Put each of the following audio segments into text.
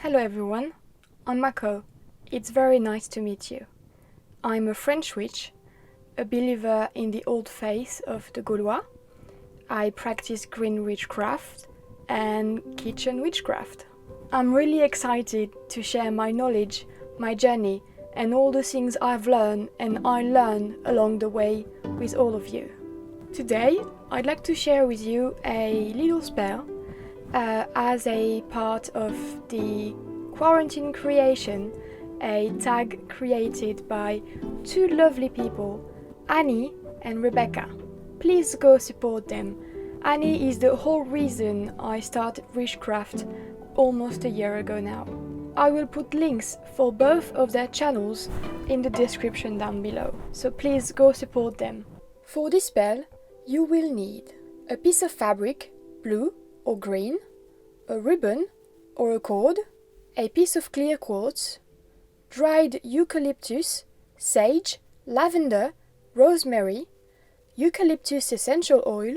Hello everyone, I'm Mako. It's very nice to meet you. I'm a French witch, a believer in the old faith of the Gaulois. I practice green witchcraft and kitchen witchcraft. I'm really excited to share my knowledge, my journey, and all the things I've learned and I learn along the way with all of you. Today, I'd like to share with you a little spell as a part of the quarantine creation, a tag created by two lovely people, Annie and Rebecca. Please go support them. Annie is the whole reason I started witchcraft almost a year ago now. I will put links for both of their channels in the description down below, so please go support them. For this spell, you will need a piece of fabric, blue or green, a ribbon or a cord, a piece of clear quartz, dried eucalyptus, sage, lavender, rosemary, eucalyptus essential oil,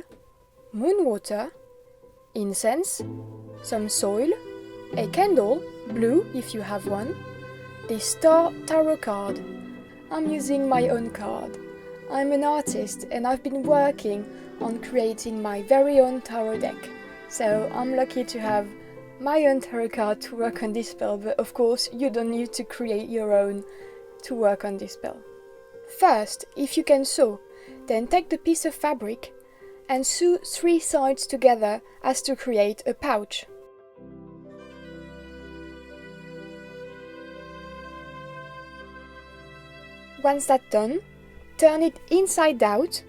moon water, incense, some soil, a candle, blue if you have one, the Star Tarot card. I'm using my own card. I'm an artist and I've been working on creating my very own tarot deck. So I'm lucky to have my own tarot card to work on this spell, but of course you don't need to create your own to work on this spell. First, if you can sew, then take the piece of fabric and sew 3 sides together as to create a pouch. Once that's done, turn it inside out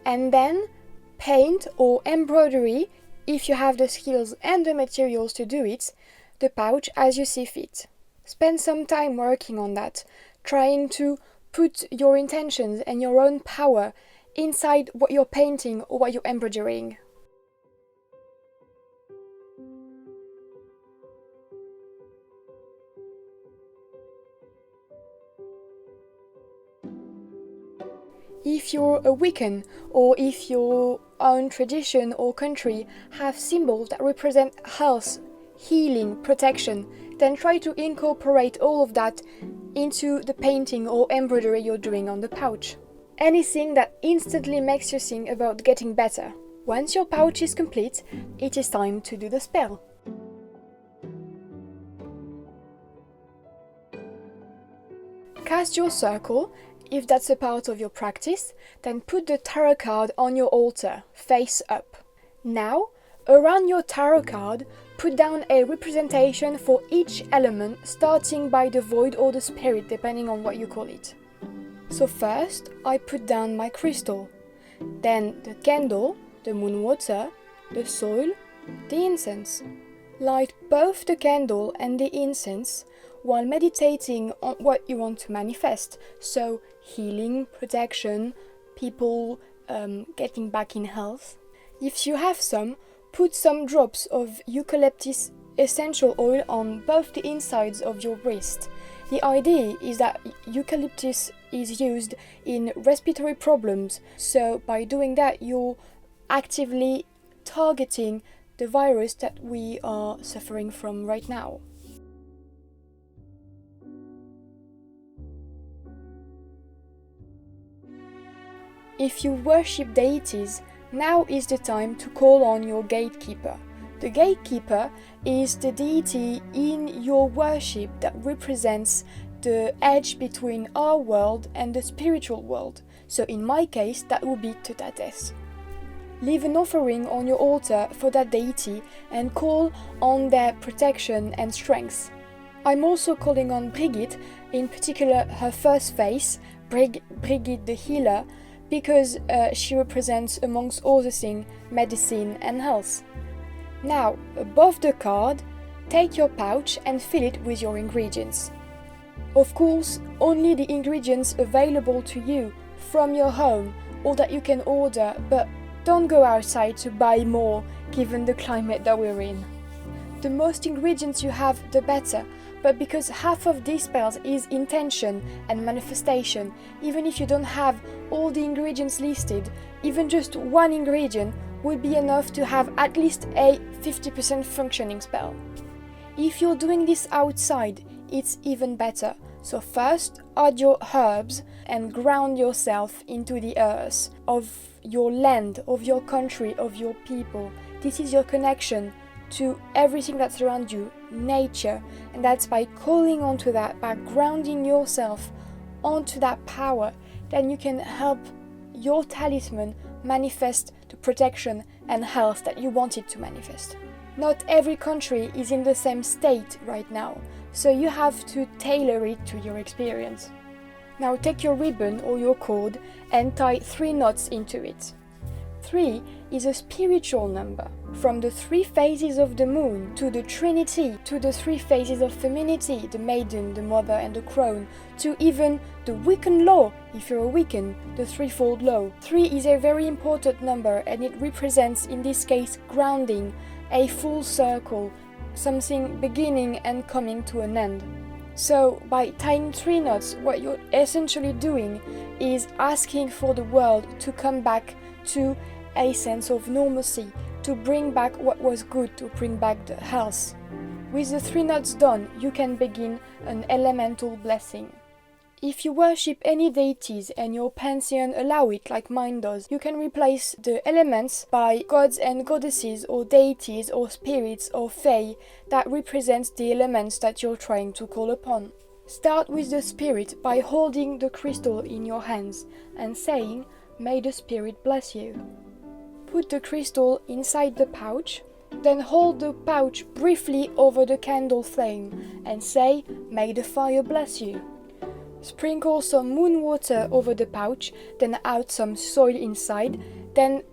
and then paint or embroidery, if you have the skills and the materials to do it, the pouch as you see fit. Spend some time working on that, trying to put your intentions and your own power inside what you're painting or what you're embroidering. If you're a Wiccan, or if your own tradition or country have symbols that represent health, healing, protection, then try to incorporate all of that into the painting or embroidery you're doing on the pouch. Anything that instantly makes you think about getting better. Once your pouch is complete, it is time to do the spell. Cast your circle. If that's a part of your practice, then put the tarot card on your altar, face up. Now, around your tarot card, put down a representation for each element, starting by the void or the spirit, depending on what you call it. So first, I put down my crystal, then the candle, the moon water, the soil, the incense. Light both the candle and the incense while meditating on what you want to manifest. So healing, protection, people getting back in health. If you have some, put some drops of eucalyptus essential oil on both the insides of your wrist. The idea is that eucalyptus is used in respiratory problems, so by doing that you're actively targeting the virus that we are suffering from right now. If you worship deities, now is the time to call on your gatekeeper. The gatekeeper is the deity in your worship that represents the edge between our world and the spiritual world. So in my case, that would be Tutates. Leave an offering on your altar for that deity and call on their protection and strength. I'm also calling on Brigitte, in particular her first face, Brigitte the healer, because she represents, amongst other things, medicine and health. Now, above the card, take your pouch and fill it with your ingredients. Of course, only the ingredients available to you from your home or that you can order, but don't go outside to buy more given the climate that we're in. The most ingredients you have, the better, but because half of these spells is intention and manifestation, even if you don't have all the ingredients listed, even just one ingredient would be enough to have at least a 50% functioning spell. If you're doing this outside, it's even better. So first, add your herbs and ground yourself into the earth of your land, of your country, of your people. This is your connection to everything that's around you, nature, and that's by calling onto that, by grounding yourself onto that power, then you can help your talisman manifest the protection and health that you want it to manifest. Not every country is in the same state right now, so you have to tailor it to your experience. Now take your ribbon or your cord and tie 3 knots into it. 3 is a spiritual number. From the 3 phases of the moon to the Trinity, to the 3 phases of femininity, the maiden, the mother and the crone, to even the Wiccan law, if you're a Wiccan, the threefold law. 3 is a very important number and it represents, in this case, grounding, a full circle, something beginning and coming to an end. So by tying 3 knots, what you're essentially doing is asking for the world to come back to a sense of normalcy, to bring back what was good, to bring back the health. With the 3 knots done, you can begin an elemental blessing. If you worship any deities and your pantheon allow it, like mine does, you can replace the elements by gods and goddesses or deities or spirits or fae that represents the elements that you're trying to call upon. Start with the spirit by holding the crystal in your hands and saying, "May the spirit bless you." Put the crystal inside the pouch, then hold the pouch briefly over the candle flame and say, "May the fire bless you." Sprinkle some moon water over the pouch, then add some soil inside, then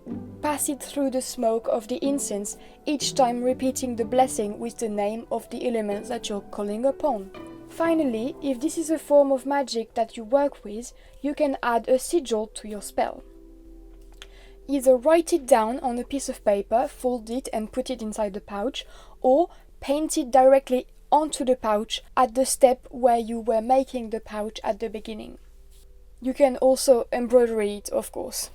pass it through the smoke of the incense, each time repeating the blessing with the name of the element that you're calling upon. Finally, if this is a form of magic that you work with, you can add a sigil to your spell. Either write it down on a piece of paper, fold it and put it inside the pouch, or paint it directly onto the pouch at the step where you were making the pouch at the beginning. You can also embroidery it, of course.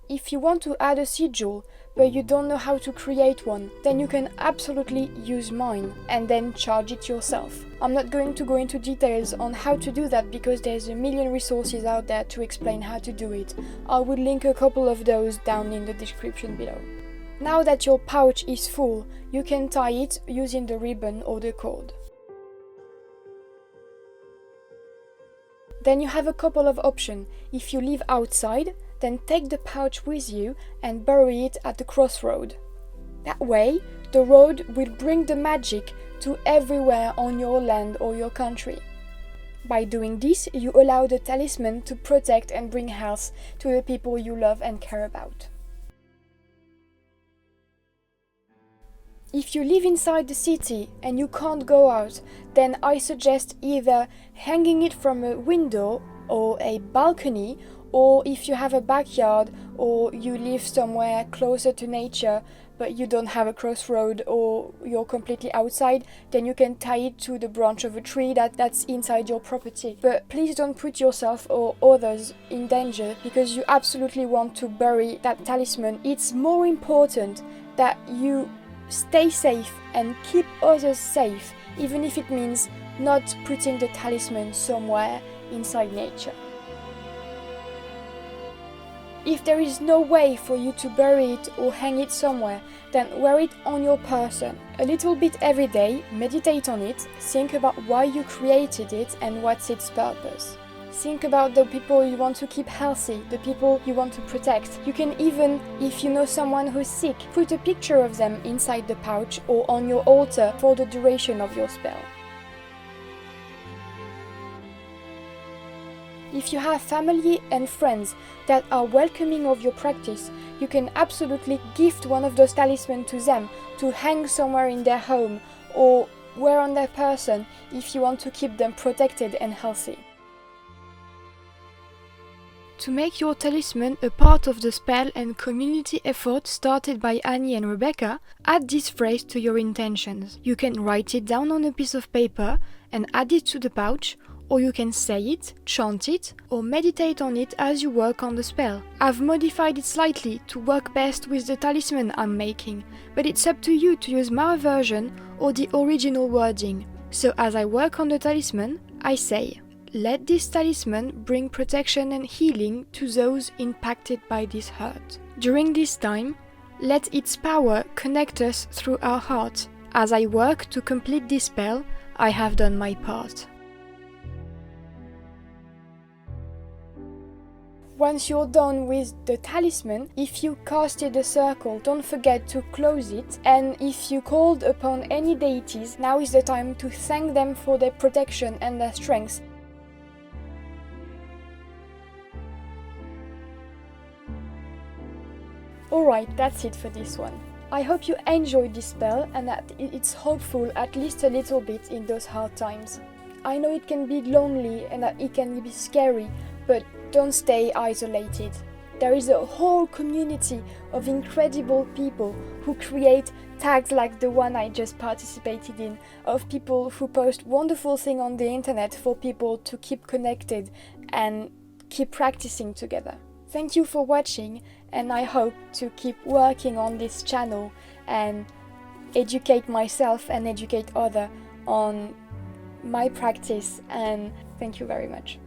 If you want to add a sigil, but you don't know how to create one, then you can absolutely use mine and then charge it yourself. I'm not going to go into details on how to do that because there's a million resources out there to explain how to do it. I will link a couple of those down in the description below. Now that your pouch is full, you can tie it using the ribbon or the cord. Then you have a couple of options. If you live outside, then take the pouch with you and bury it at the crossroad. That way, the road will bring the magic to everywhere on your land or your country. By doing this, you allow the talisman to protect and bring health to the people you love and care about. If you live inside the city and you can't go out, then I suggest either hanging it from a window or a balcony, or if you have a backyard or you live somewhere closer to nature but you don't have a crossroad or you're completely outside, then you can tie it to the branch of a tree that's inside your property. But please don't put yourself or others in danger because you absolutely want to bury that talisman. It's more important that you stay safe and keep others safe, even if it means not putting the talisman somewhere inside nature. If there is no way for you to bury it or hang it somewhere, then wear it on your person. A little bit every day, meditate on it, think about why you created it and what's its purpose. Think about the people you want to keep healthy, the people you want to protect. You can even, if you know someone who's sick, put a picture of them inside the pouch or on your altar for the duration of your spell. If you have family and friends that are welcoming of your practice, you can absolutely gift one of those talismans to them to hang somewhere in their home or wear on their person if you want to keep them protected and healthy. To make your talisman a part of the spell and community effort started by Annie and Rebecca, add this phrase to your intentions. You can write it down on a piece of paper and add it to the pouch, or you can say it, chant it, or meditate on it as you work on the spell. I've modified it slightly to work best with the talisman I'm making, but it's up to you to use my version or the original wording. So as I work on the talisman, I say, let this talisman bring protection and healing to those impacted by this hurt. During this time, let its power connect us through our heart. As I work to complete this spell, I have done my part. Once you're done with the talisman, if you casted a circle, don't forget to close it, and if you called upon any deities, now is the time to thank them for their protection and their strength. Alright, that's it for this one. I hope you enjoyed this spell and that it's hopeful at least a little bit in those hard times. I know it can be lonely and that it can be scary, but don't stay isolated. There is a whole community of incredible people who create tags like the one I just participated in, of people who post wonderful things on the internet for people to keep connected and keep practicing together. Thank you for watching, and I hope to keep working on this channel and educate myself and educate others on my practice, and thank you very much.